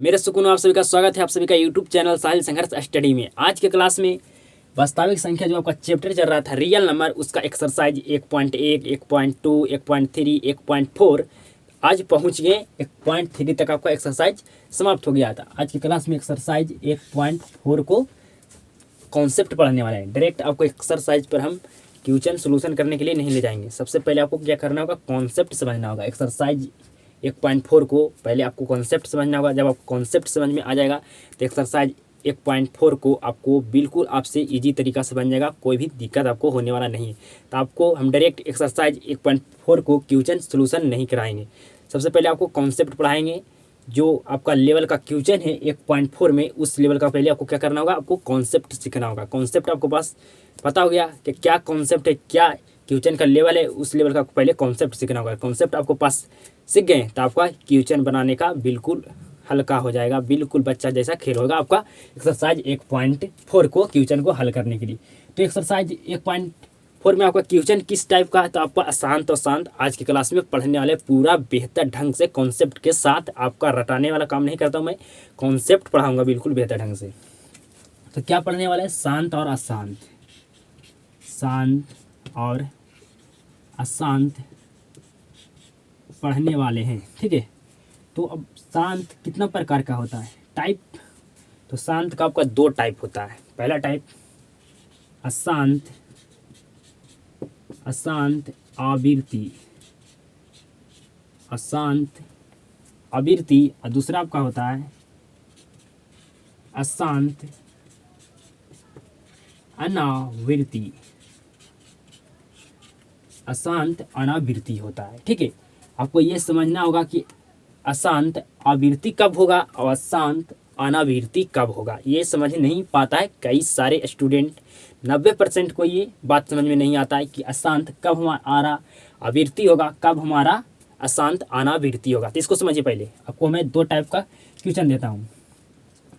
मेरे सुकून आप सभी का स्वागत है आप सभी का यूट्यूब चैनल साहिल संघर्ष स्टडी में। आज के क्लास में वास्तविक संख्या जो आपका चैप्टर चल रहा था रियल नंबर, उसका एक्सरसाइज 1.1, 1.2, 1.3, 1.4 आज पहुंच गए 1.3 तक आपका एक्सरसाइज समाप्त हो गया था। आज की क्लास में एक्सरसाइज 1.4 को कॉन्सेप्ट पढ़ने वाले हैं। डायरेक्ट आपको एक्सरसाइज पर हम क्वेश्चन सोल्यूशन करने के लिए नहीं ले जाएंगे। सबसे पहले आपको क्या करना होगा, कॉन्सेप्ट समझना होगा। एक्सरसाइज 1.4 को पहले आपको कॉन्सेप्ट समझना होगा। जब आपको कॉन्सेप्ट समझ में आ जाएगा तो एक्सरसाइज 1.4 को आपको बिल्कुल आपसे इजी तरीका से बन जाएगा, कोई भी दिक्कत आपको होने वाला नहीं है। तो आपको हम डायरेक्ट एक्सरसाइज 1.4 को क्वेश्चन सोल्यूशन नहीं कराएंगे। सबसे पहले आपको कॉन्सेप्ट पढ़ाएंगे। जो आपका लेवल का क्वेश्चन है 1.4 में, उस लेवल का पहले आपको क्या करना होगा, आपको कॉन्सेप्ट सीखना होगा। कॉन्सेप्ट आपको पास पता हो गया कि क्या कॉन्सेप्ट है, क्या क्वेश्चन का लेवल है, उस लेवल का पहले कॉन्सेप्ट सीखना होगा। कॉन्सेप्ट आपको पास सीख गए तो आपका क्वेश्चन बनाने का बिल्कुल हल्का हो जाएगा, बिल्कुल बच्चा जैसा खेल होगा आपका एक्सरसाइज 1.4 को क्वेश्चन को हल करने के लिए। तो एक्सरसाइज 1.4 में आपका क्वेश्चन किस टाइप का है, तो आपका आसान शांत आज की क्लास में पढ़ने वाले पूरा बेहतर ढंग से कॉन्सेप्ट के साथ। आपका रटाने वाला काम नहीं करता हूँ मैं, कॉन्सेप्ट पढ़ाऊँगा बिल्कुल बेहतर ढंग से। तो क्या पढ़ने वाला है, शांत और अशांत, शांत और अशांत पढ़ने वाले हैं, ठीक है। तो अब शांत कितना प्रकार का होता है, टाइप। तो शांत का आपका दो टाइप होता है। पहला टाइप अशांत, अशांत आवृत्ति, अशांत आवृत्ति, और दूसरा आपका होता है अशांत अनावृत्ति, अशांत अनावृत्ति होता है, ठीक है। आपको ये समझना होगा कि अशांत आवृत्ति कब होगा और अशांत अनावृत्ति कब होगा। ये समझ नहीं पाता है कई सारे स्टूडेंट, 90% को ये बात समझ में नहीं आता है कि अशांत कब हमारा आवृत्ति होगा, कब हमारा अशांत अनावृत्ति होगा। तो इसको समझिए। पहले आपको मैं दो टाइप का क्वेश्चन देता हूँ।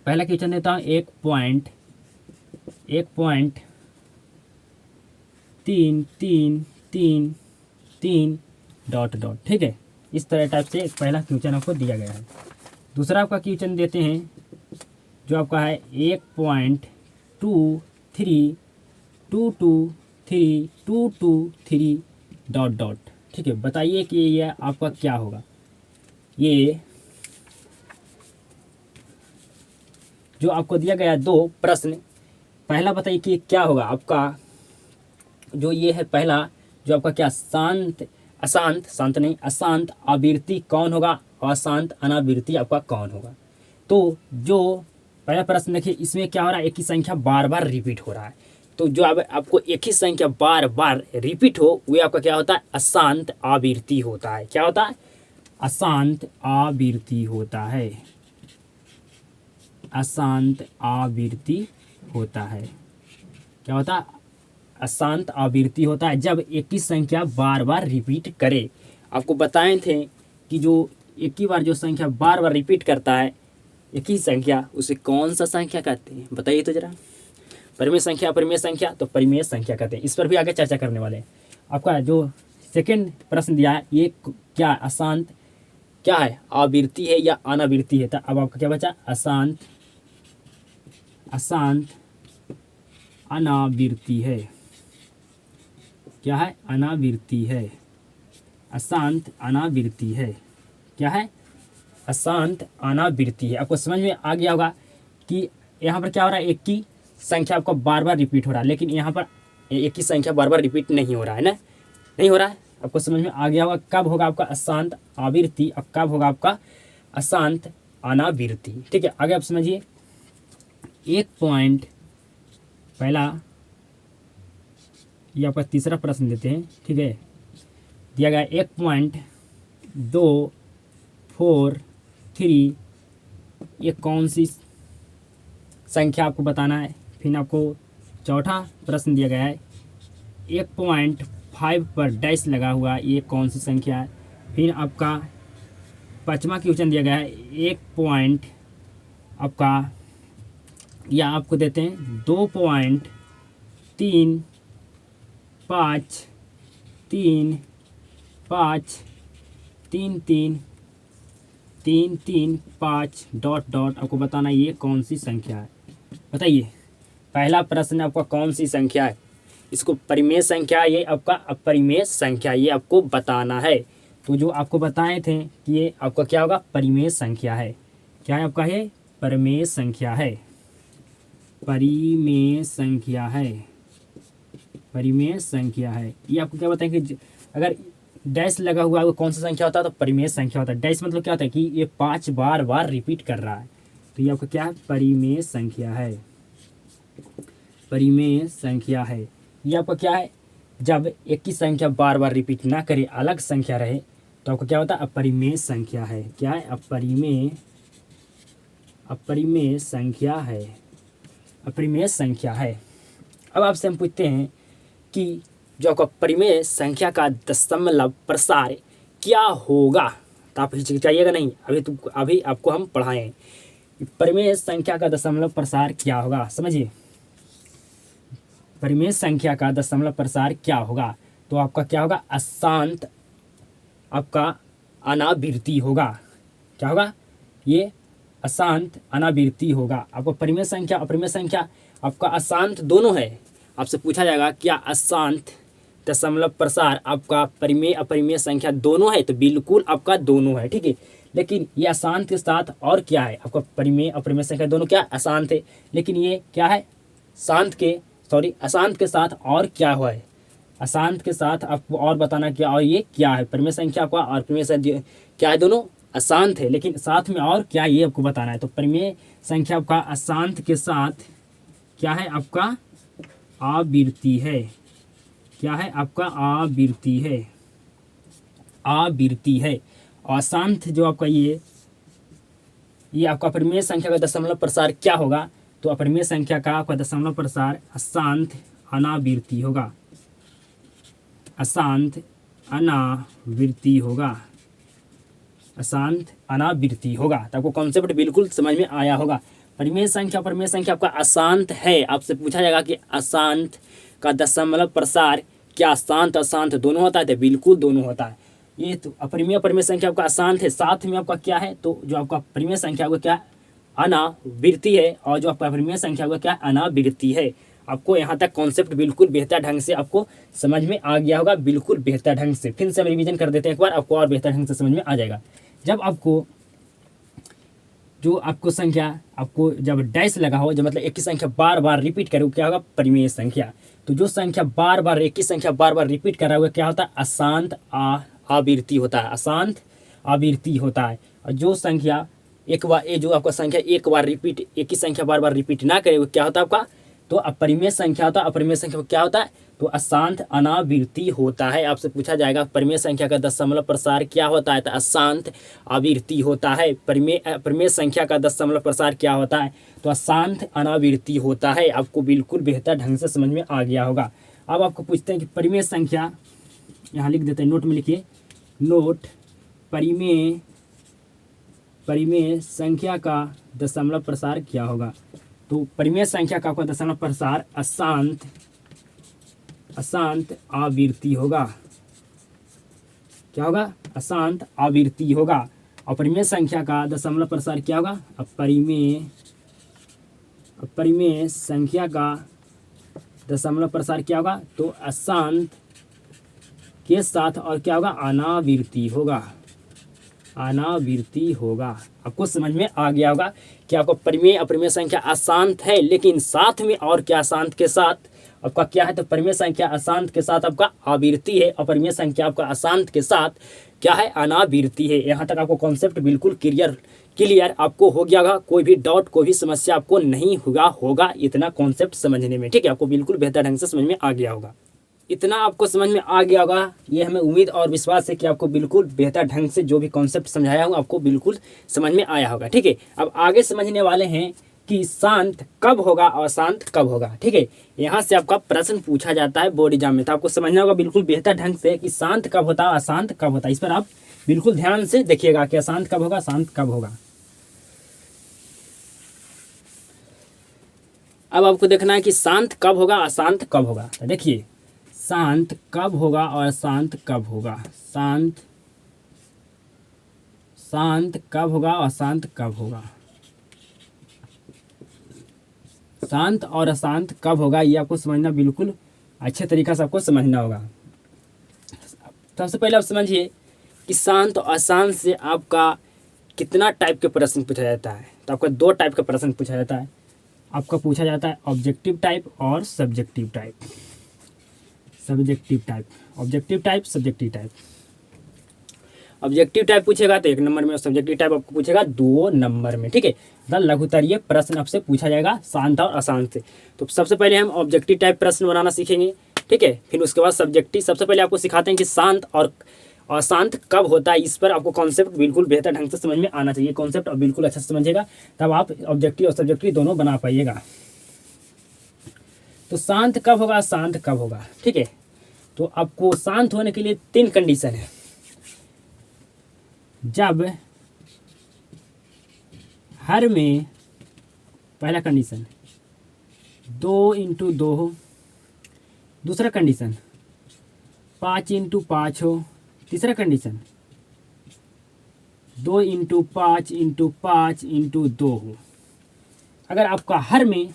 पहला क्वेश्चन देता हूँ 1.33333 डॉट डॉट, ठीक है। इस तरह टाइप से एक पहला क्वेश्चन आपको दिया गया है। दूसरा आपका क्वेश्चन देते हैं जो आपका है 1.23223 डॉट डॉट, ठीक है। बताइए कि ये आपका क्या होगा। ये जो आपको दिया गया दो प्रश्न, पहला बताइए कि क्या होगा आपका। जो ये है पहला, जो आपका क्या शांत अशांत, शांत नहीं, अशांत आवृत्ति कौन होगा और अशांत अनावृत्ति आपका कौन होगा। तो जो पहला प्रश्न देखिए, इसमें क्या हो रहा है, एक ही संख्या बार बार रिपीट हो रहा है। तो जो आपको एक ही संख्या बार बार रिपीट हो, वो आपका क्या होता है, अशांत आवृत्ति होता है। क्या होता है, अशांत आवृत्ति होता है, अशांत आवृत्ति होता है। क्या होता है, अशांत आवृत्ति होता है जब एक ही संख्या बार बार रिपीट करे। आपको बताए थे कि जो एक ही बार जो संख्या बार बार रिपीट करता है, एक ही संख्या, उसे कौन सा संख्या कहते हैं, बताइए तो जरा। परिमेय संख्या, अपरिमेय संख्या, तो परिमेय संख्या कहते हैं। इस पर भी आगे चर्चा करने वाले हैं। आपका जो सेकंड प्रश्न दिया है, ये क्या अशांत क्या है, आवृत्ति है या अनावृत्ति है। तो अब आपका क्या बचा, अशांत, अशांत अनावृत्ति है। क्या है, अनावृत्ति है, अशांत अनावृत्ति है। क्या है, अशांत अनावृत्ति है। आपको समझ में आ गया होगा कि यहाँ पर क्या हो रहा है, एक ही संख्या आपको बार बार रिपीट हो रहा है, लेकिन यहाँ पर एक ही संख्या बार बार रिपीट नहीं हो रहा है ना, नहीं हो रहा है। आपको समझ में आ गया होगा कब होगा आपका अशांत आवृत्ति और कब होगा आपका अशांत अनावृत्ति, ठीक है। आगे आप समझिए। एक पॉइंट पहला, ये आपका तीसरा प्रश्न देते हैं, ठीक है। दिया गया 1.243, ये कौन सी संख्या आपको बताना है। फिर आपको चौथा प्रश्न दिया गया है 1.5 पर डैश लगा हुआ, ये कौन सी संख्या है। फिर आपका पाँचवा क्वेश्चन दिया गया है 1 पॉइंट आपका, या आपको देते हैं 2.353333 3 3 5 डॉट डॉट आपको बताना ये कौन सी संख्या है। बताइए, पहला प्रश्न आपका कौन सी संख्या है। इसको परिमेय संख्या, ये आपका अपरिमेय संख्या, ये आपको बताना है। तो जो आपको बताए थे कि ये आपका क्या होगा, परिमेय संख्या है। क्या है आपका, ये परिमेय संख्या है। परिमेय संख्या है, परिमेय संख्या है। ये आपको क्या बताएं कि अगर डैश लगा हुआ है वो कौन सा संख्या होता है, तो परिमेय संख्या होता है। डैश मतलब क्या होता है कि ये 5 बार बार रिपीट कर रहा है, तो ये आपका क्या है, परिमेय संख्या है। परिमेय संख्या है। ये आपका क्या है, जब एक ही संख्या बार बार रिपीट ना करे, अलग संख्या रहे, तो आपको क्या होता है, अपरिमेय संख्या है। क्या है, अपरिमेय, अपरिमेय संख्या है। अपरिमेय संख्या है। अब आपसे हम पूछते हैं कि जो आपका परिमेय संख्या का दशमलव प्रसार क्या होगा। तो आप हिचकिचाइएगा नहीं, अभी आपको हम पढ़ाएं परिमेय संख्या का दशमलव प्रसार क्या होगा। समझिए, परिमेय संख्या का दशमलव प्रसार क्या होगा। तो आपका क्या होगा, अशांत आपका अनावृत्ति होगा। क्या होगा, ये अशांत अनावृत्ति होगा। आपको परिमेय संख्या अपरिमेय संख्या आपका अशांत दोनों है। आपसे पूछा जाएगा क्या अशांत दशमलव प्रसार आपका परिमेय अपरिमेय संख्या दोनों है, तो बिल्कुल आपका दोनों है। ठीक है, लेकिन ये अशांत के साथ और क्या है, आपका परिमेय अपरिमेय संख्या दोनों क्या अशांत है, लेकिन ये क्या है, अशांत के साथ और क्या हुआ है, अशांत के साथ आपको और बताना क्या, और ये क्या है, परिमेय संख्या का और परिमेय संख्या क्या है, दोनों अशांत है, लेकिन साथ में और क्या ये आपको बताना है। तो परिमेय संख्या आपका अशांत के साथ क्या है, आपका आवृत्ति है। क्या है, आपका आवृत्ति है, आवृत्ति है। और अशांत जो आपका ये आपका परिमेय संख्या का दशमलव प्रसार क्या होगा, तो अपरिमेय संख्या का आपका दशमलव प्रसार अशांत अनावृत्ति होगा। अशांत अनावृत्ति होगा, अशांत अनावृत्ति होगा। तो आपको कॉन्सेप्ट बिल्कुल समझ में आया होगा। परिमेय संख्या परिमेय संख्या आपका अशांत है। आपसे पूछा जाएगा कि अशांत का दशमलव प्रसार क्या शांत अशांत दोनों होता है, तो बिल्कुल दोनों होता है। ये तो अपरिमेय परिमेय संख्या आपका अशांत है, साथ में आपका क्या है, तो जो आपका परिमेय संख्या होगा क्या, अनावृत्ति है, और जो आपका परिमेय संख्या होगा क्या, अनावृत्ति है। आपको यहाँ तक कॉन्सेप्ट बिल्कुल बेहतर ढंग से आपको समझ में आ गया होगा, बिल्कुल बेहतर ढंग से। फिर से हम रिवीजन कर देते हैं एक बार, आपको और बेहतर ढंग से समझ में आ जाएगा। जब आपको जो आपको संख्या आपको जब डैश लगा हो, जब मतलब एक ही संख्या बार बार रिपीट करे, वो क्या होगा, परिमेय संख्या। तो जो संख्या बार बार एक ही संख्या बार बार रिपीट कर रहा है, वो क्या होता है, अशांत आवृत्ति होता है, अशांत आवृत्ति होता है। और जो संख्या एक बार, ये जो आपका संख्या एक बार रिपीट, एक ही संख्या बार बार रिपीट ना करे, वो क्या होता है आपका, तो अपरिमेय संख्या होता है। अपरिमेय संख्या क्या होता है, तो अशांत अनावृत्ति होता है। आपसे पूछा जाएगा परिमेय संख्या का दशमलव प्रसार क्या होता है, तो अशांत आवृत्ति होता है। परिमेय संख्या का दशमलव प्रसार क्या होता है, तो अशांत अनावृत्ति होता है। आपको बिल्कुल बेहतर ढंग से समझ में आ गया होगा। अब आपको पूछते हैं कि परिमेय संख्या, यहाँ लिख देते हैं, नोट में लिखिए, नोट परिमेय संख्या का दशमलव प्रसार क्या होगा। तो परिमेय संख्या का आपका दशमलव प्रसार अशांत आवृत्ति होगा। क्या होगा, अशांत आवृत्ति होगा। और परिमेय संख्या का दशमलव प्रसार क्या होगा, अपरिमेय संख्या का दशमलव प्रसार क्या होगा, तो अशांत के साथ और क्या होगा, अनावृत्ति होगा, अनावृत्ति होगा। आपको समझ में आ गया होगा कि आपको परिमेय अपरिमेय संख्या अशांत है, लेकिन साथ में और क्या, अशांत के साथ आपका क्या है, तो परिमेय संख्या अशांत के साथ आपका आवृत्ति है, और परिमेय संख्या आपका अशांत के साथ क्या है, अनावृत्ति है। यहाँ तक आपको कॉन्सेप्ट बिल्कुल क्लियर आपको हो गया होगा। कोई भी डाउट, कोई भी समस्या आपको नहीं होगा इतना कॉन्सेप्ट समझने में। ठीक है, आपको बिल्कुल बेहतर ढंग से समझ में आ गया होगा। इतना आपको समझ में आ गया होगा, ये हमें उम्मीद और विश्वास है कि आपको बिल्कुल बेहतर ढंग से जो भी कॉन्सेप्ट समझाया हूँ आपको बिल्कुल समझ में आया होगा। ठीक है, अब आगे समझने वाले हैं कि शांत कब होगा और अशांत कब होगा। ठीक है, यहाँ से आपका प्रश्न पूछा जाता है बोर्ड एग्जाम में, तो आपको समझना होगा बिल्कुल बेहतर ढंग से कि शांत कब होता है, अशांत कब होता है। इस पर आप बिल्कुल ध्यान से देखिएगा कि अशांत कब होगा, शांत कब होगा। अब आपको देखना है कि शांत कब होगा, अशांत कब होगा। तो देखिए, शांत कब होगा और अशांत कब होगा। शांत कब होगा, अशांत कब होगा, शांत और अशांत कब होगा, ये आपको समझना बिल्कुल अच्छे तरीक़ा से आपको समझना होगा। सबसे पहले आप समझिए कि शांत और अशांत से आपका कितना टाइप के प्रश्न पूछा जाता है। तो आपका 2 टाइप का प्रश्न पूछा जाता है। आपका पूछा जाता है ऑब्जेक्टिव टाइप और subjective type. Subjective type, objective type, subjective type. Objective type पूछेगा तो 1 नंबर में, और सब्जेक्टिव टाइप आपको पूछेगा 2 नंबर में। ठीक है, लघुत्तरीय प्रश्न आपसे पूछा जाएगा शांत और अशांत से। तो सबसे पहले हम ऑब्जेक्टिव टाइप प्रश्न बनाना सीखेंगे। ठीक है, फिर उसके बाद सब्जेक्टिव। सबसे पहले आपको सिखाते हैं कि शांत और अशांत कब होता है। इस पर आपको कॉन्सेप्ट बिल्कुल बेहतर ढंग से समझ में आना चाहिए। कॉन्सेप्ट आप बिल्कुल अच्छा से समझिएगा, तब आप ऑब्जेक्टिव और सब्जेक्टिव दोनों बना पाइएगा। तो शांत कब होगा, शांत कब होगा। ठीक है, तो आपको शांत होने के लिए 3 कंडीशन है। जब हर में, पहला कंडीशन 2x2 हो, दूसरा कंडीशन 5x5 हो, तीसरा कंडीशन 2x5x5x2 हो। अगर आपका हर में,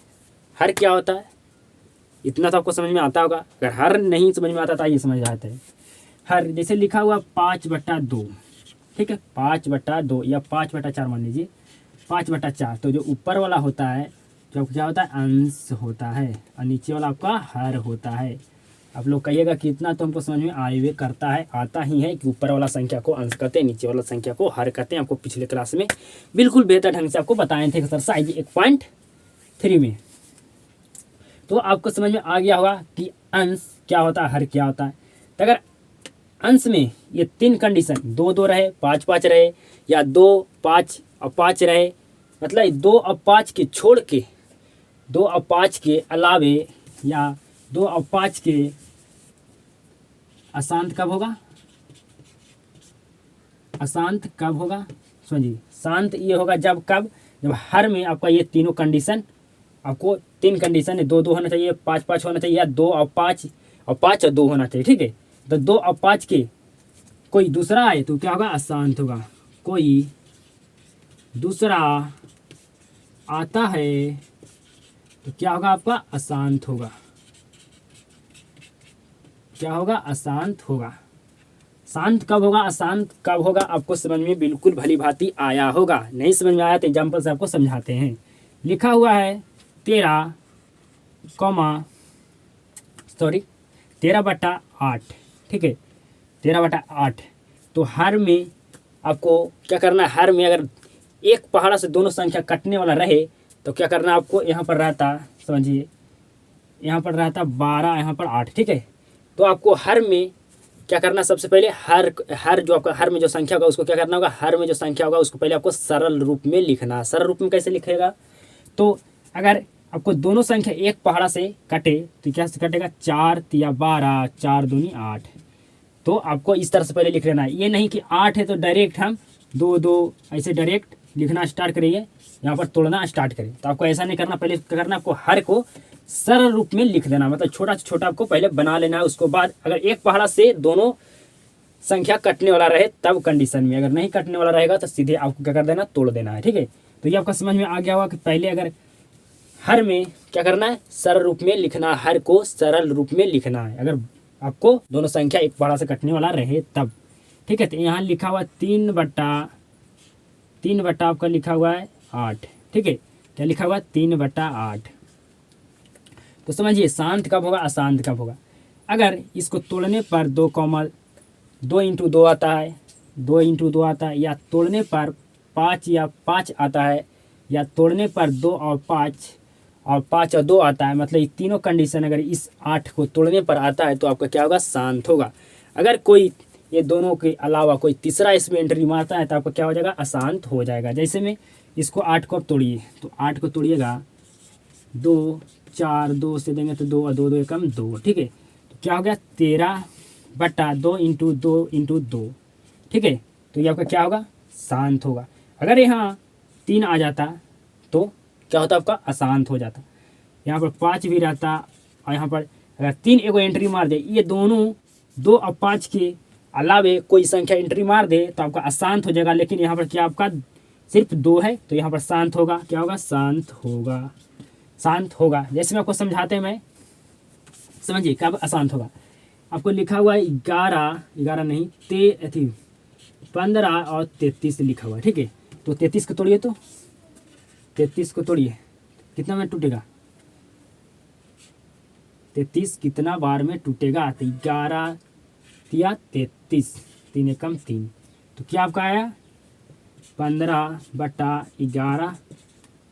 हर क्या होता है इतना तो आपको समझ में आता होगा। अगर हर नहीं समझ में आता तो ये समझ आता है। हर जैसे लिखा हुआ 5/2, ठीक है, 5/2 या 5/4 मान लीजिए, 5/4। तो जो ऊपर वाला होता है, जो क्या होता है, अंश होता है, और नीचे वाला आपका हर होता है। आप लोग कहिएगा कि इतना तो हमको समझ में आए करता है, आता ही है कि ऊपर वाला संख्या को अंश कहते हैं, नीचे वाला संख्या को हर कहते हैं। आपको पिछले क्लास में बिल्कुल बेहतर ढंग से आपको बताए थे एक्सरसाइज 1.3 में। तो आपको समझ में आ गया होगा कि अंश क्या होता है, हर क्या होता है। तो अगर अंश में ये 3 कंडीशन 2-2 रहे, 5-5 रहे, या 2, 5 और 5 रहे, मतलब 2 और 5 के छोड़ के, 2 और 5 के अलावे, या 2 और 5 के अशांत कब होगा, अशांत कब होगा। समझिए, शांत ये होगा जब हर में आपका ये तीनों कंडीशन, आपको 3 कंडीशन है, 2-2 होना चाहिए, 5-5 होना चाहिए, या 2 और 5 और 5 और 2 होना चाहिए। ठीक है, तो 2 और 5 के कोई दूसरा आए तो क्या होगा, अशांत होगा। कोई दूसरा आता है तो क्या होगा, आपका अशांत होगा। क्या होगा, अशांत होगा। शांत कब होगा, अशांत कब होगा, आपको समझ में बिल्कुल भली भांति आया होगा। नहीं समझ में आया तो एग्जाम्पल से आपको समझाते हैं। लिखा हुआ है 13/8। ठीक है, 13/8। तो हर में आपको क्या करना है, हर में अगर एक पहाड़ा से दोनों संख्या कटने वाला रहे तो क्या करना है आपको, यहाँ पर रहता, समझिए, यहाँ पर रहता 12, यहाँ पर 8। ठीक है, तो आपको हर में क्या करना, सबसे पहले हर जो आपका हर में जो संख्या होगा उसको क्या करना होगा, हर में जो संख्या होगा उसको पहले आपको सरल रूप में लिखना। सरल रूप में कैसे लिखेगा, तो अगर आपको दोनों संख्या एक पहाड़ा से कटे तो क्या से कटेगा, 4 या 12, 4 दूनी 8। तो आपको इस तरह से पहले लिख लेना है। ये नहीं कि 8 है तो डायरेक्ट हम 2-2 ऐसे डायरेक्ट लिखना स्टार्ट करिए, यहाँ पर तोड़ना स्टार्ट करें। तो आपको ऐसा नहीं करना, पहले क्या करना, आपको हर को सरल रूप में लिख देना, मतलब छोटा से छोटा आपको पहले बना लेना है। उसके बाद अगर एक पहाड़ा से दोनों संख्या कटने वाला रहे तब कंडीशन में, अगर नहीं कटने वाला रहेगा तो सीधे आपको क्या कर देना, तोड़ देना है। ठीक है, तो ये आपका समझ में आ गया होगा कि पहले अगर हर में क्या करना है, सरल रूप में लिखना, हर को सरल रूप में लिखना है अगर आपको दोनों संख्या एक पहाड़ा से कटने वाला रहे तब। ठीक है, तो यहाँ लिखा हुआ 3/3 आपका लिखा हुआ है 8। ठीक है, क्या लिखा हुआ 3/8। तो समझिए शांत कब होगा, अशांत कब होगा। अगर इसको तोड़ने पर 2x2 आता है, 2x2 आता है, या तोड़ने पर 5 या 5 आता है, या तोड़ने पर 2 और 5 और 5 और 2 आता है, मतलब ये तीनों कंडीशन अगर इस 8 को तोड़ने पर आता है तो आपका क्या होगा, शांत होगा। अगर कोई ये दोनों के अलावा कोई तीसरा इसमें एंट्री मारता है तो आपका क्या हो जाएगा, अशांत हो जाएगा। जैसे में इसको 8 को अब तोड़िए, तो 8 को तोड़िएगा, 2 4 2 से देंगे तो 2 और 2 2 एकम 2। ठीक है, तो क्या हो गया, 13/2 × 2 × 2। ठीक है, तो ये आपका क्या होगा, शांत होगा। अगर यहाँ 3 आ जाता तो क्या होता, आपका अशांत हो जाता। यहाँ पर 5 भी रहता, और यहाँ पर अगर 3 एगो एंट्री मार दे, ये दोनों 2 और 5 के अलावे कोई संख्या एंट्री मार दे तो आपका अशांत हो जाएगा। लेकिन यहाँ पर क्या आपका सिर्फ 2 है तो यहाँ पर शांत होगा। क्या होगा? शांत होगा। शांत होगा। जैसे मैं आपको समझाते हैं, मैं समझिए कब अशांत होगा। आपको लिखा हुआ है 11 नहीं 15 और 33 लिखा हुआ है, ठीक है। तो 33 को तोड़िए, तो 33 को तोड़िए, कितना में टूटेगा? 33 कितना बार में टूटेगा? तो 11 या 33, 3 एकम 3, तो क्या आपका आया? 15/11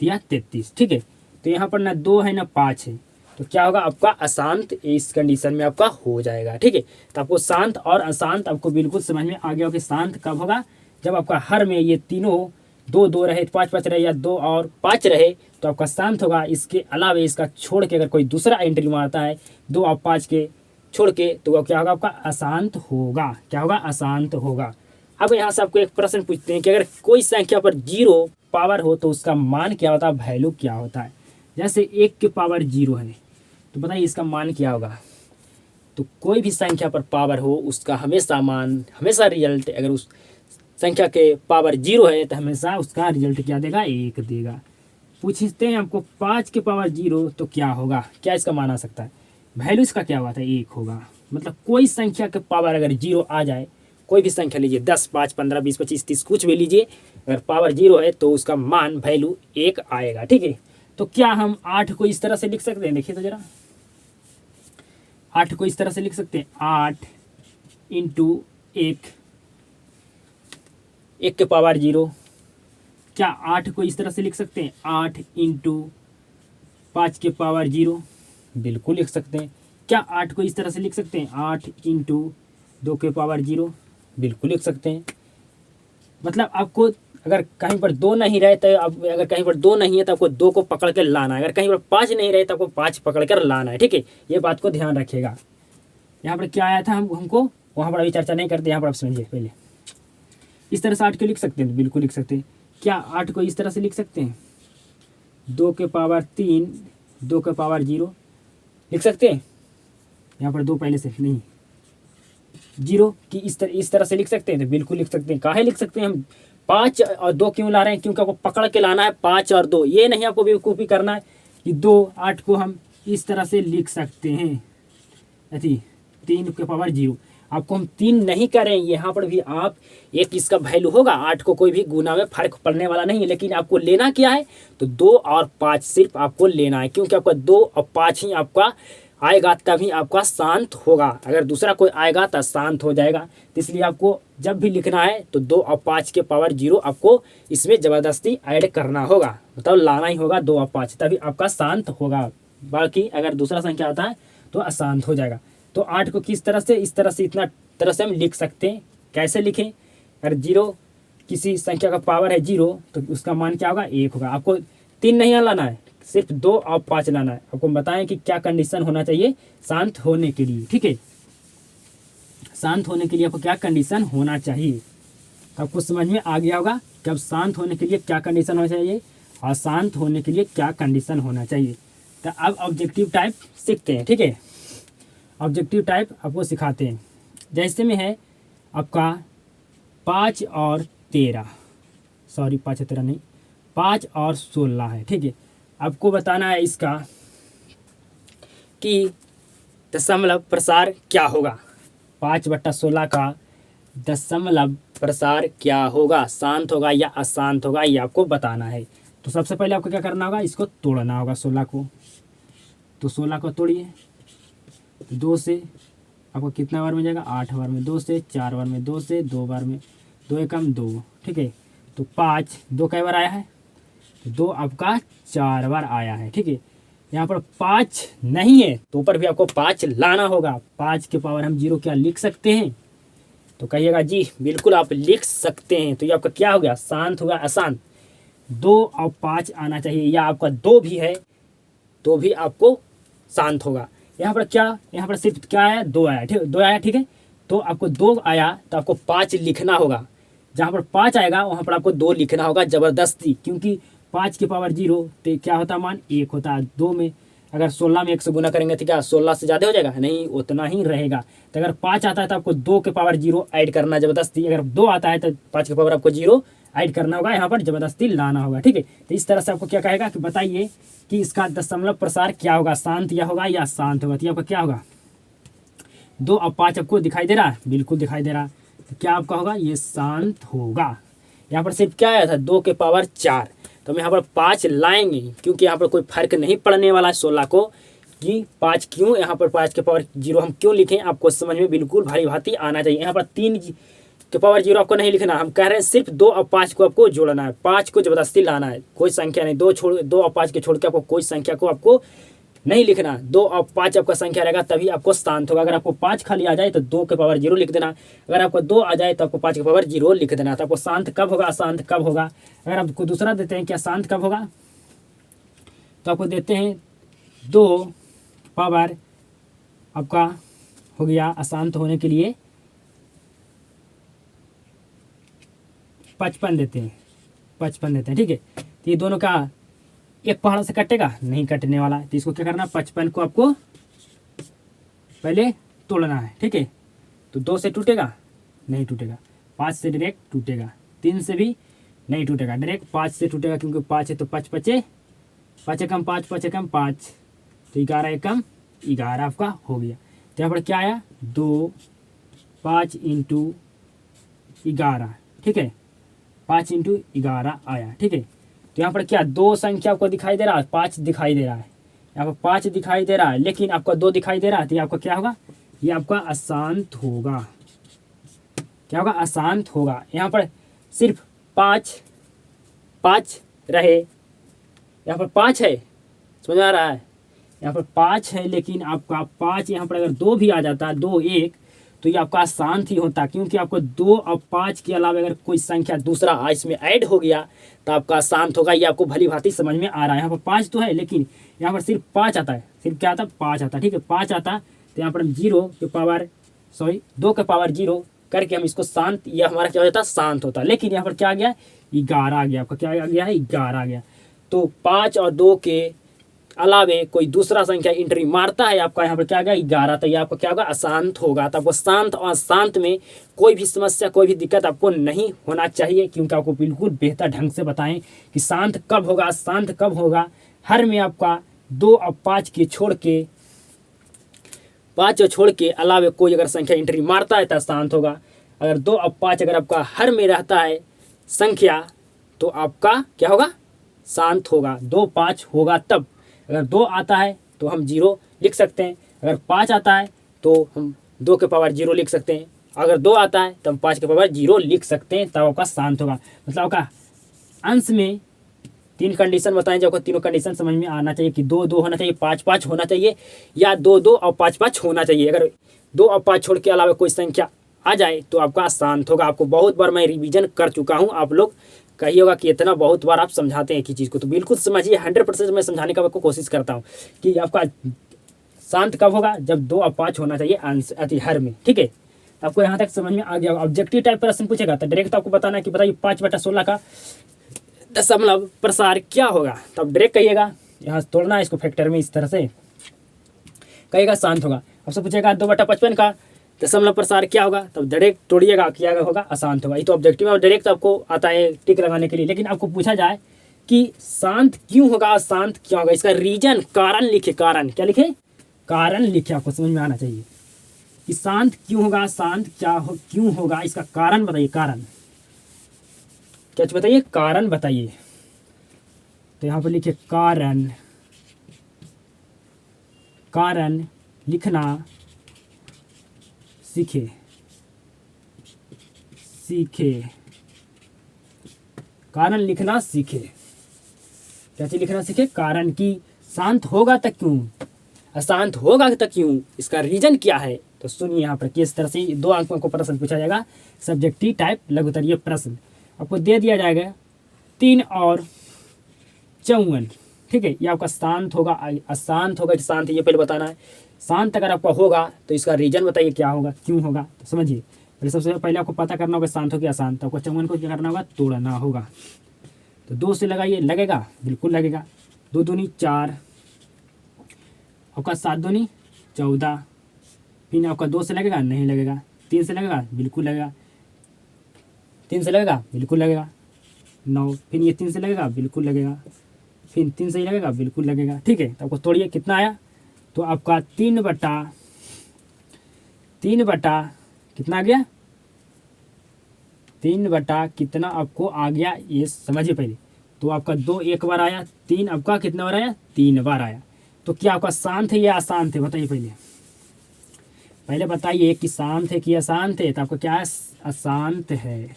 या 33, ठीक है। तो यहाँ पर ना 2 है ना 5 है, तो क्या होगा? आपका अशांत इस कंडीशन में आपका हो जाएगा, ठीक है। तो आपको शांत और अशांत आपको बिल्कुल समझ में आ गया हो कि शांत कब होगा? जब आपका हर में ये तीनों 2-2 रहे, 5-5 रहे, या 2 और 5 रहे तो आपका शांत होगा। इसके अलावा इसका छोड़ के अगर कोई दूसरा एंट्री मारता है 2 और 5 के छोड़ के, तो वो क्या होगा? आपका अशांत होगा। क्या होगा? अशांत होगा। अब यहाँ से आपको एक प्रश्न पूछते हैं कि अगर कोई संख्या पर 0 पावर हो तो उसका मान क्या होता है? वैल्यू क्या होता है? जैसे 1 के पावर 0 है, तो बताइए इसका मान क्या होगा? तो कोई भी संख्या पर पावर हो उसका हमेशा मान, हमेशा रिजल्ट, अगर उस संख्या के पावर 0 है तो हमेशा उसका रिजल्ट क्या देगा? 1 देगा। पूछते हैं आपको 5 के पावर 0 तो क्या होगा? क्या इसका मान आ सकता है? वैल्यू इसका क्या हुआ था? 1 होगा। मतलब कोई संख्या के पावर अगर 0 आ जाए, कोई भी संख्या लीजिए, 10, 5, 15, 20, 25, 30 कुछ भी लीजिए, अगर पावर 0 है तो उसका मान वैल्यू 1 आएगा, ठीक है। तो क्या हम 8 को इस तरह से लिख सकते हैं? देखिए तो जरा, 8 को इस तरह से लिख सकते हैं, 8 इंटू 1, 1 के पावर 0। क्या 8 को इस तरह से लिख सकते हैं? 8 इंटू 5 के पावर 0, बिल्कुल लिख सकते हैं। क्या 8 को इस तरह से लिख सकते हैं? 8 इंटू 2 के पावर 0, बिल्कुल लिख सकते हैं। मतलब आपको अगर कहीं पर 2 नहीं रहे तो अगर कहीं पर 2 नहीं है तो आपको 2 को पकड़ कर लाना है, अगर कहीं पर 5 नहीं रहे तो आपको 5 पकड़ कर लाना है, ठीक है। ये बात को ध्यान रखिएगा। यहाँ पर क्या आया था हमको वहाँ पर अभी चर्चा नहीं करते, यहाँ पर आप समझिए पहले। इस तरह से 8 को लिख सकते हैं? बिल्कुल लिख सकते हैं। क्या 8 को इस तरह से लिख सकते हैं? 2 के पावर 3, 2 के पावर 0 लिख सकते हैं। यहाँ पर 2 पहले से नहीं, 0 की इस तरह से लिख सकते हैं? तो बिल्कुल लिख सकते हैं। काहे लिख सकते हैं? हम 5 और 2 क्यों ला रहे हैं? क्योंकि आपको पकड़ के लाना है 5 और 2, ये नहीं आपको बेवकूफ़ी करना है कि 2, 8 को हम इस तरह से लिख सकते हैं, अथी 3 के पावर 0। आपको हम 3 नहीं करें, यहाँ पर भी आप एक इसका वैल्यू होगा, 8 को कोई भी गुना में फर्क पड़ने वाला नहीं है। लेकिन आपको लेना क्या है? तो 2 और 5 सिर्फ आपको लेना है, क्योंकि आपका 2 और 5 ही आपका आएगा तभी आपका शांत होगा। अगर दूसरा कोई आएगा तो शांत हो जाएगा। तो इसलिए आपको जब भी लिखना है तो 2 और 5 के पावर 0 आपको इसमें ज़बरदस्ती ऐड करना होगा, मतलब लाना ही होगा 2 और 5, तभी आपका शांत होगा। बाकी अगर दूसरा संख्या आता है तो अशांत हो जाएगा। तो 8 को किस तरह से? इस तरह से, इतना तरह से हम लिख सकते हैं। कैसे लिखें? अगर 0 किसी संख्या का पावर है 0 तो उसका मान क्या होगा? 1 होगा। आपको 3 नहीं लाना है, सिर्फ 2 और 5 लाना है। आपको बताएं कि क्या कंडीशन होना चाहिए शांत होने के लिए, ठीक है। शांत होने के लिए आपको क्या कंडीशन होना चाहिए? आपको समझ में आ गया होगा कि अब शांत होने के लिए क्या कंडीशन होना चाहिए और शांत होने के लिए क्या कंडीशन होना चाहिए। तो अब ऑब्जेक्टिव टाइप सीखते हैं, ठीक है। ऑब्जेक्टिव टाइप आपको सिखाते हैं। जैसे में है आपका 5 और 13, सॉरी 5 और 13 नहीं, 5 और 16 है, ठीक है। आपको बताना है इसका कि दशमलव प्रसार क्या होगा। 5/16 का दशमलव प्रसार क्या होगा? शांत होगा या अशांत होगा, ये आपको बताना है। तो सबसे पहले आपको क्या करना होगा? इसको तोड़ना होगा 16 को। तो 16 को तोड़िए, 2 से आपको कितना बार में जाएगा? 8 बार में, 2 से 4 बार में, 2 से 2 बार में, 2 एकम 2, ठीक है। तो 5, 2 कई बार आया है? तो 2 आपका 4 बार आया है, ठीक है। यहाँ पर 5 नहीं है तो ऊपर भी आपको 5 लाना होगा। 5 के पावर हम 0 क्या लिख सकते हैं? तो कहिएगा जी बिल्कुल आप लिख सकते हैं। तो ये आपका क्या हो गया? शांत होगा, अशांत। 2 और 5 आना चाहिए, या आपका 2 भी है तो भी आपको शांत होगा। यहाँ पर क्या? यहाँ पर सिर्फ क्या आया? 2 आया, ठीक है। 2 आया, ठीक है। तो आपको 2 आया तो आपको 5 लिखना होगा। जहाँ पर 5 आएगा वहाँ पर आपको 2 लिखना होगा ज़बरदस्ती, क्योंकि 5 के पावर 0 तो क्या होता है मान? 1 होता है। 2 में अगर 16 में 1 से गुना करेंगे तो क्या 16 से ज़्यादा हो जाएगा? नहीं, उतना ही रहेगा। तो अगर 5 आता है तो आपको 2 के पावर 0 ऐड करना ज़बरदस्ती, अगर 2 आता है तो 5 के पावर आपको 0 ऐड करना होगा, यहाँ पर ज़बरदस्ती लाना होगा। ठीक है, तो इस तरह से आपको क्या कहेगा कि बताइए कि इसका दशमलव प्रसार क्या होगा, शांत या होगा या शांत होगा। तो आपका क्या होगा? 2 और 5 आपको दिखाई दे रहा है? बिल्कुल दिखाई दे रहा है। तो क्या आपका होगा? ये शांत होगा। यहाँ पर सिर्फ क्या आया था? 2 के पावर 4। तो हम यहाँ पर 5 लाएंगे क्योंकि यहाँ पर कोई फर्क नहीं पड़ने वाला है 16 को कि 5 क्यों, यहाँ पर 5 के पावर 0 हम क्यों लिखें, आपको समझ में बिल्कुल भारी भांति आना चाहिए। यहाँ पर 3 के पावर 0 आपको नहीं लिखना, हम कह रहे हैं सिर्फ 2 और 5 को आपको जोड़ना है, 5 को जबरदस्ती लाना है, कोई संख्या नहीं। 2 और 5 के छोड़ के आपको कोई संख्या को आपको नहीं लिखना। 2 और 5 आपका संख्या रहेगा तभी आपको शांत होगा। अगर आपको 5 खाली आ जाए तो 2 के पावर 0 लिख देना, अगर आपको 2 आ जाए तो आपको 5 के पावर 0 लिख देना। तो आपको शांत कब होगा, अशांत कब होगा? अगर आपको दूसरा देते हैं क्या शांत कब होगा, तो आपको देते हैं 2 पावर आपका हो गया अशांत होने के लिए 55 देते हैं, 55 देते हैं। ठीक है, तो ये दोनों का एक पहाड़ से कटेगा नहीं, कटने वाला है। तो इसको क्या करना, 55 को आपको पहले तोड़ना है। ठीक है, तो 2 से टूटेगा नहीं टूटेगा, 5 से डायरेक्ट टूटेगा, 3 से भी नहीं टूटेगा, डायरेक्ट 5 से टूटेगा क्योंकि 5 है तो 5 पचे 5 एकम 5 5 एकम 5, तो 11 एकम 11 आपका हो गया। तो यहाँ पर क्या आया? 2 5 इंटू 11। ठीक है, 5 इंटू 11 आया। ठीक है, तो यहाँ पर क्या 2 संख्या आपको दिखाई दे रहा है, 5 दिखाई दे रहा है, यहाँ पर 5 दिखाई दे रहा है लेकिन आपका 2 दिखाई दे रहा है। तो ये आपका क्या होगा? ये आपका अशांत होगा। क्या होगा? अशांत होगा। यहाँ पर सिर्फ 5 रहे, यहाँ पर 5 है, समझ आ रहा है? यहाँ पर 5 है लेकिन आपका 5 यहाँ पर अगर 2 भी आ जाता है, 2 1, तो ये आपका शांत ही होता, क्योंकि आपको 2 और 5 के अलावा अगर कोई संख्या दूसरा इसमें ऐड हो गया तो आपका शांत होगा। ये आपको भली भांति समझ में आ रहा है। यहाँ पर 5 तो है लेकिन यहाँ पर सिर्फ 5 आता है, सिर्फ क्या आता है? 5 आता है। ठीक है, 5 आता तो यहाँ पर हम 2 के पावर 0 करके हम इसको शांत, यह हमारा क्या हो जाता है? शांत होता। लेकिन यहाँ पर क्या आ गया? 11 आ गया। आपका क्या आ गया है? 11 आ गया। तो 5 और 2 के अलावे कोई दूसरा संख्या एंट्री मारता है, आपका यहाँ पर क्या आ गया? 11। तो ये आपको क्या होगा? अशांत होगा। तो आपको शांत और अशांत में कोई भी समस्या, कोई भी दिक्कत आपको नहीं होना चाहिए, क्योंकि आपको बिल्कुल बेहतर ढंग से बताएं कि शांत कब होगा, अशांत कब होगा। हर में आपका 2 और 5 के छोड़ के अलावे कोई अगर संख्या एंट्री मारता है तो शांत होगा। अगर 2 और 5 अगर आपका हर में रहता है संख्या तो आपका क्या होगा? शांत होगा। 2 5 होगा तब। अगर 2 आता है तो हम 0 लिख सकते हैं, अगर 5 आता है तो हम 2 के पावर 0 लिख सकते हैं, अगर 2 आता है तो हम 5 के पावर 0 लिख सकते हैं, तब आपका शांत होगा। मतलब आपका अंश में 3 कंडीशन बताएं, जो आपको तीनों कंडीशन समझ में आना चाहिए कि 2 2 होना चाहिए, 5 5 होना चाहिए, या 2 2 और 5 5 होना चाहिए। अगर 2 और 5 छोड़ के अलावा कोई संख्या आ जाए तो आपका शांत होगा। आपको बहुत बार मैं रिवीजन कर चुका हूँ, आप लोग कही होगा कि इतना बहुत बार आप समझाते हैं एक ही चीज़ को, तो बिल्कुल समझिए। 100% मैं समझाने का आपको कोशिश करता हूँ कि आपका शांत कब होगा? जब 2 और 5 होना चाहिए अंश अति हर में। ठीक है, आपको यहाँ तक समझ में आ गया। ऑब्जेक्टिव टाइप प्रश्न पूछेगा तो डायरेक्ट आपको बताना है कि बताइए 5/16 का दशमलव प्रसार क्या होगा, तब डायरेक्ट कहिएगा। यहाँ तोड़ना है इसको फैक्टर में, इस तरह से कहिएगा शांत होगा। आपसे पूछेगा 2/55 का दशमलव प्रसार क्या होगा, तब डायरेक्ट तोड़िएगा, क्या होगा? अशांत होगा। ये तो ऑब्जेक्टिव में डायरेक्ट आपको आता है टिक लगाने के लिए। लेकिन आपको पूछा जाए कि शांत क्यों होगा, अशांत क्यों होगा, इसका रीजन, कारण लिखे। कारण क्या लिखे? कारण लिखे। आपको समझ में आना चाहिए कि शांत क्यों होगा, शांत क्यों होगा, इसका कारण बताइए। कारण क्या बताइए? कारण बताइए। तो यहाँ पर लिखे कारण। कारण लिखना सीखे। कारण लिखना सीखे। क्या चीज लिखना सीखे? कारण की शांत होगा तक क्यों, अशांत होगा तक क्यों, इसका रीजन क्या है। तो सुनिए यहाँ पर किस तरह से 2 अंकों को प्रश्न पूछा जाएगा, सब्जेक्टिव टाइप लघुत्तरीय प्रश्न आपको दे दिया जाएगा 3 और 54। ठीक है, ये आपका शांत होगा, अशांत होगा कि शांत, ये पहले बताना है। शांत अगर आपका होगा तो इसका रीजन बताइए क्या होगा, क्यों होगा। तो समझिए, पहले सबसे पहले आपको पता करना होगा शांत हो कि अशांत। तो आपको 54 को क्या करना होगा? तोड़ना होगा। तो 2 से लगाइए, लगेगा? बिल्कुल लगेगा। 2 दूनी 4, आपका 7 दूनी 14, फिर आपका 2 से लगेगा, नहीं लगेगा। 3 से लगेगा, बिल्कुल लगेगा। 3 से लगेगा, बिल्कुल लगेगा। 9, फिर ये 3 से लगेगा, बिल्कुल लगेगा। फिर 3 से ही लगेगा, बिल्कुल लगेगा। ठीक है, तो आपको तोड़िए कितना आया, तो आपका 3/3 कितना आ गया, 3/ कितना आपको आ गया ये समझिए पहले। तो आपका 2 एक बार आया, 3 आपका कितना बार आया, 3 बार आया। तो क्या आपका शांत है या अशांत है, बताइए पहले। पहले बताइए कि शांत है कि अशांत है। तो आपका क्या है, अशांत है।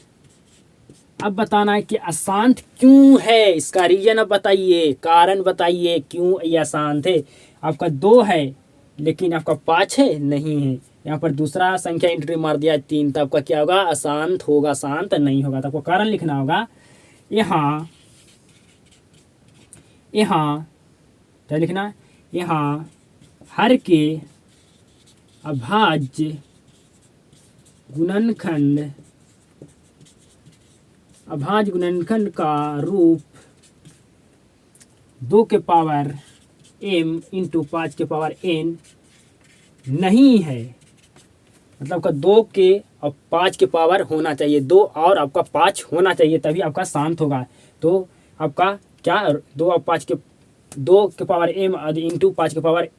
अब बताना है कि अशांत क्यों है, इसका रीजन अब बताइए, कारण बताइए क्यों ये अशांत है। आपका 2 है लेकिन आपका 5 है, नहीं है। यहाँ पर दूसरा संख्या एंट्री मार दिया 3, तो आपका क्या होगा, अशांत होगा, शांत नहीं होगा। तो आपको कारण लिखना होगा। यहाँ यहाँ क्या लिखना, यहाँ हर के अभाज्य गुणनखंड का रूप 2 के पावर m इंटू 5 के पावर n नहीं है। मतलब आपका 2 के और 5 के पावर होना चाहिए, 2 और आपका 5 होना चाहिए, तभी आपका शांत होगा। तो आपका क्या, 2 और 5 के 2 के पावर m इंटू 5 के पावर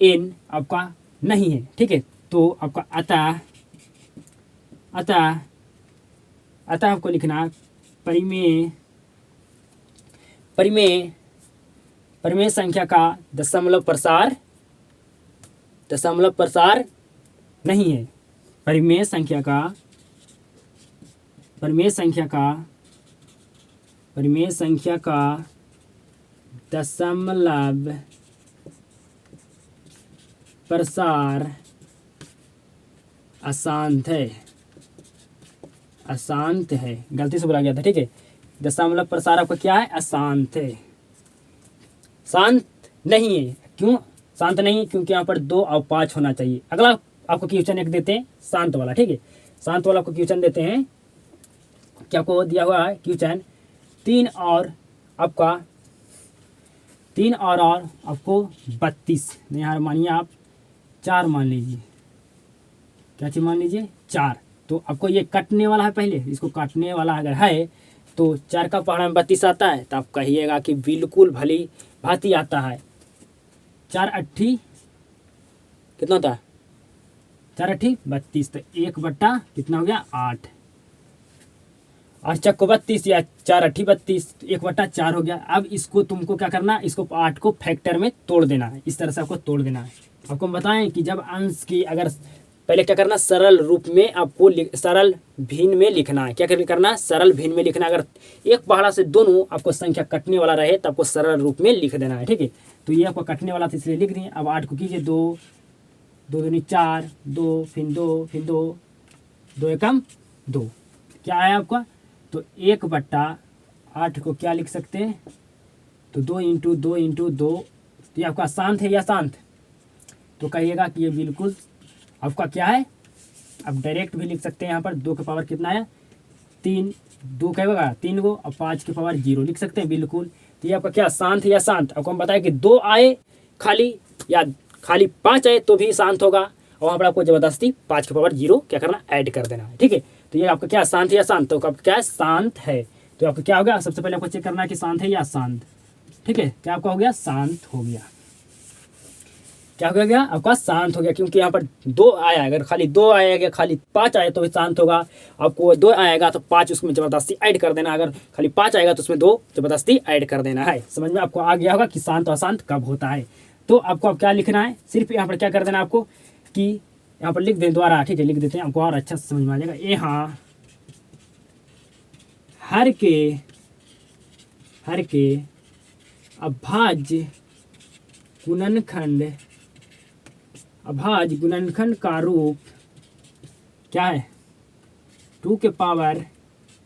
n आपका नहीं है। ठीक है, तो आपका अतः आपको लिखना परिमेय संख्या का दशमलव प्रसार नहीं है। परिमेय संख्या का दशमलव प्रसार अशांत है। गलती से बोला गया था। ठीक है, दशमलव प्रसार आपका क्या है, अशांत है, शांत नहीं है। क्यों शांत नहीं, क्योंकि यहाँ पर 2 और 5 होना चाहिए। अगला आपको क्वेश्चन एक देते हैं शांत वाला। ठीक है, शांत वाला आपको क्वेश्चन देते हैं। क्या आपको दिया हुआ है क्वेश्चन, 3 और आपको 32, यहाँ मानिए आप 4 मान लीजिए। क्या चीज मान लीजिए, 4। तो आपको ये कटने वाला है, पहले इसको काटने वाला अगर है तो 4 का पहाड़ा में 32 आता है, तो आप कहिएगा कि बिल्कुल भली भांति आता है। 4 अट्ठी कितना होता है, 4 अट्ठी 32, तो 1/, कितना हो गया, 8। 8 चक्को 32 या 4 अट्ठी 32, 1/4 हो गया। अब इसको तुमको क्या करना, इसको 8 को फैक्टर में तोड़ देना है। इस तरह से आपको तोड़ देना है। आपको हम बताएं कि जब अंश की अगर पहले क्या करना, सरल रूप में आपको सरल भिन्न में लिखना है। क्या करना, सरल भिन्न में लिखना। अगर एक पहाड़ा से दोनों आपको संख्या कटने वाला रहे तो आपको सरल रूप में लिख देना है। ठीक है, तो ये आपको कटने वाला था इसलिए लिख दिए। अब 8 को कीजिए 2 दूनी 4, 2 फिर 2 फिर 2, 2 एकम 2, क्या आया आपका, तो 1/8 को क्या लिख सकते हैं, तो 2 इंटू 2 इंटू 2। तो ये आपका शांत है या शांत, तो कहिएगा कि ये बिल्कुल आपका क्या है। अब डायरेक्ट भी लिख सकते हैं। यहाँ पर 2 के पावर कितना है, 3, 2 कहेगा 3 गो, और 5 के पावर 0 लिख सकते हैं बिल्कुल। तो ये आपका क्या, शांत है या शांत। आपको हम बताएं कि 2 आए खाली या खाली 5 आए तो भी शांत होगा, और वहाँ पर आपको जबरदस्ती 5 के पावर 0 क्या करना, ऐड कर देना है। ठीक है, तो ये आपका क्या, शांत है या शांत। तो आपका क्या है, शांत है। तो आपका क्या होगा, सबसे पहले आपको चेक करना है कि शांत है या शांत। ठीक है, क्या आपका हो गया, शांत हो गया। क्या हो गया, आपका शांत हो गया, क्योंकि यहाँ पर 2 आया। अगर खाली 2 आएगा, खाली 5 आए तो भी शांत होगा। आपको 2 आएगा तो 5 उसमें जबरदस्ती ऐड कर देना। अगर खाली 5 आएगा तो उसमें 2 जबरदस्ती ऐड कर देना है। समझ में आपको आ गया होगा कि शांत और अशांत कब होता है। तो आपको अब क्या लिखना है, सिर्फ यहाँ पर क्या कर देना आपको कि यहाँ पर लिख दें दोबारा। ठीक है, लिख देते हैं, आपको और अच्छा समझ में आ जाएगा। यहाँ हर के अभाज्य गुणनखंड का रूप क्या है, 2 के पावर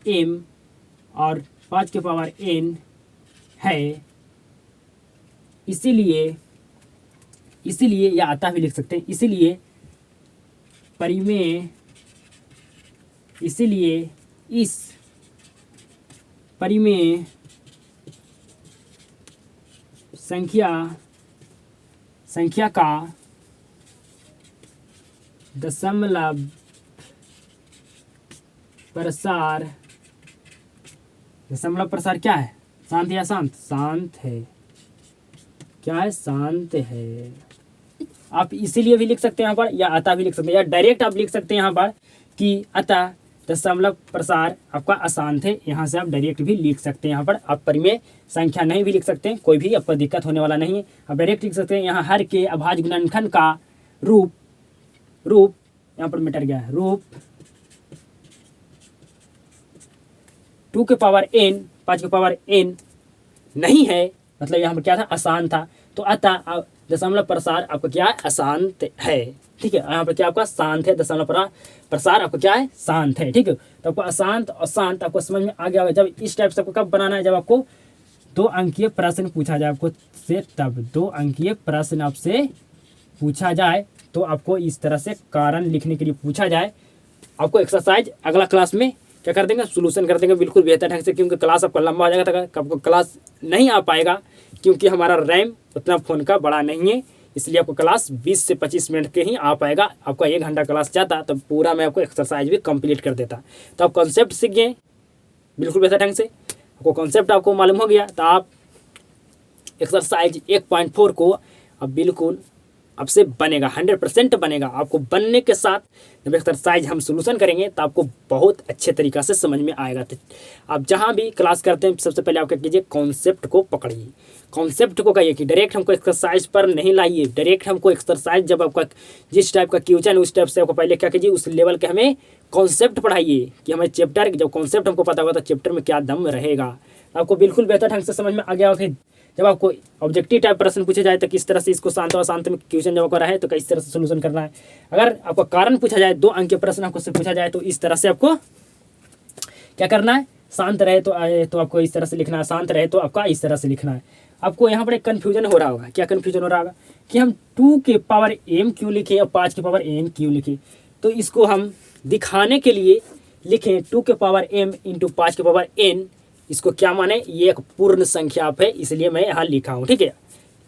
m और 5 के पावर n है। इसीलिए या आता भी लिख सकते हैं। इसीलिए इस परिमेय संख्या का दशमलव प्रसार, दशमलव प्रसार क्या है, शांत या शांत, शांत है, क्या है, शांत है। आप इसीलिए भी लिख सकते हैं यहाँ पर, या अतः भी लिख सकते हैं, या डायरेक्ट आप लिख सकते हैं यहाँ पर कि अतः दशमलव प्रसार आपका अशांत है। यहाँ से आप डायरेक्ट भी लिख सकते हैं। यहाँ पर आप परिमेय संख्या नहीं भी लिख सकते हैं, कोई भी आपको दिक्कत होने वाला नहीं है, आप डायरेक्ट लिख सकते हैं। यहाँ हर के अभाज्य गुणनखंड का रूप यहाँ पर मिट गया है, रूप 2 के पावर n 5 के पावर n नहीं है, मतलब यहाँ पर क्या था, अशांत था। तो अतः दशमलव प्रसार आपका क्या है, अशांत है। ठीक है, यहाँ पर क्या आपका शांत है, दशमलव प्रसार आपका क्या है, शांत है। ठीक है, तो आपको अशांत और शांत आपको समझ में आ गया होगा। जब इस टाइप से आपको कब बनाना है, जब आपको 2 अंकीय प्रश्न पूछा जाए आपको से, तब 2 अंकीय प्रश्न आपसे पूछा जाए तो आपको इस तरह से कारण लिखने के लिए पूछा जाए। आपको एक्सरसाइज अगला क्लास में क्या कर देंगे, सोल्यूशन कर देंगे बिल्कुल बेहतर ढंग से, क्योंकि क्लास आपका लंबा हो जाएगा, तक आपको क्लास नहीं आ पाएगा, क्योंकि हमारा रैम उतना फ़ोन का बड़ा नहीं है, इसलिए आपको क्लास 20 से 25 मिनट के ही आ पाएगा। आपका 1 घंटा क्लास जाता तो पूरा मैं आपको एक्सरसाइज भी कंप्लीट कर देता। तो आप कॉन्सेप्ट सीख गए बिल्कुल बेहतर ढंग से, आपको कॉन्सेप्ट आपको मालूम हो गया, तो आप एक्सरसाइज 1.4 को अब बिल्कुल आपसे बनेगा, 100% बनेगा। आपको बनने के साथ जब एक्सरसाइज हम सोल्यूशन करेंगे तो आपको बहुत अच्छे तरीक़ा से समझ में आएगा। तो आप जहाँ भी क्लास करते हैं सबसे पहले आप क्या कीजिए, कॉन्सेप्ट को पकड़िए, कॉन्सेप्ट को कहिए कि डायरेक्ट हमको एक्सरसाइज पर नहीं लाइए। डायरेक्ट हमको एक्सरसाइज जब आपका जिस टाइप का क्वेश्चन उस टाइप से आपको पहले क्या कीजिए, उस लेवल के हमें कॉन्सेप्ट पढ़ाइए कि हमें चैप्टर, जब कॉन्सेप्ट हमको पता होगा तो चैप्टर में क्या दम रहेगा। आपको बिल्कुल बेहतर ढंग से समझ में आ गया होगा। जब आपको ऑब्जेक्टिव टाइप प्रश्न पूछे जाए तो किस तरह से इसको शांत और शांत में क्वेश्चन जब आपको रहे तो किस तरह से सोल्यूशन करना है। अगर आपको कारण पूछा जाए, 2 अंक के प्रश्न आपको से पूछा जाए तो इस तरह से आपको क्या करना है, शांत रहे तो आपको इस तरह से लिखना है, शांत रहे तो आपका इस तरह से लिखना है। आपको यहाँ पर एक कन्फ्यूजन हो रहा होगा, क्या कन्फ्यूजन हो रहा होगा कि हम 2 के पावर m क्यों लिखें और 5 के पावर n क्यों लिखें। तो इसको हम दिखाने के लिए लिखें 2 के पावर m इंटू 5 के पावर n, इसको क्या माने, ये एक पूर्ण संख्या है, इसलिए मैं यहाँ लिखा हूँ। ठीक है,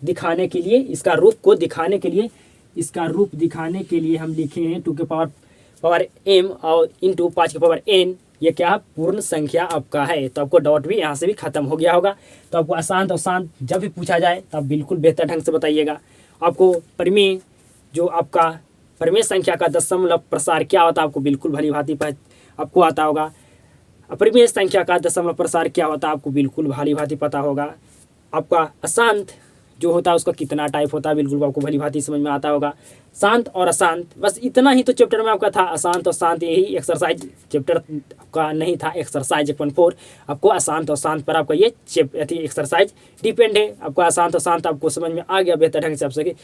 दिखाने के लिए, इसका रूप को दिखाने के लिए, इसका रूप दिखाने के लिए हम लिखे हैं 2 के पावर m और इंटू 5 के पावर n, ये क्या पूर्ण संख्या आपका है। तो आपको डॉट भी यहाँ से भी खत्म हो गया होगा। तो आपको अशांत और शांत जब भी पूछा जाए तब बिल्कुल बेहतर ढंग से बताइएगा। आपको परिमेय, जो आपका परिमेय संख्या का दशमलव प्रसार क्या होता है, आपको बिल्कुल भली भांति आपको आता होगा। अपरिमेय संख्या का दशमलव प्रसार क्या होता है आपको बिल्कुल भली भांति पता होगा। आपका अशांत जो होता है उसका कितना टाइप होता है बिल्कुल आपको भली भांति समझ में आता होगा। शांत और अशांत, बस इतना ही तो चैप्टर में आपका था, अशांत और शांत, यही एक्सरसाइज चैप्टर का नहीं था। एक्सरसाइज 1.4 आपको अशांत और शांत पर आपका ये एक्सरसाइज डिपेंड है। आपको अशांत और शांत आपको समझ में आ गया बेहतर ढंग से, आपसे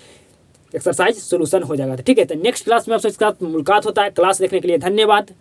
एक्सरसाइज सोल्यूशन हो जाएगा। ठीक है, तो नेक्स्ट क्लास में आपसे इसका मुलाकात होता है। क्लास देखने के लिए धन्यवाद।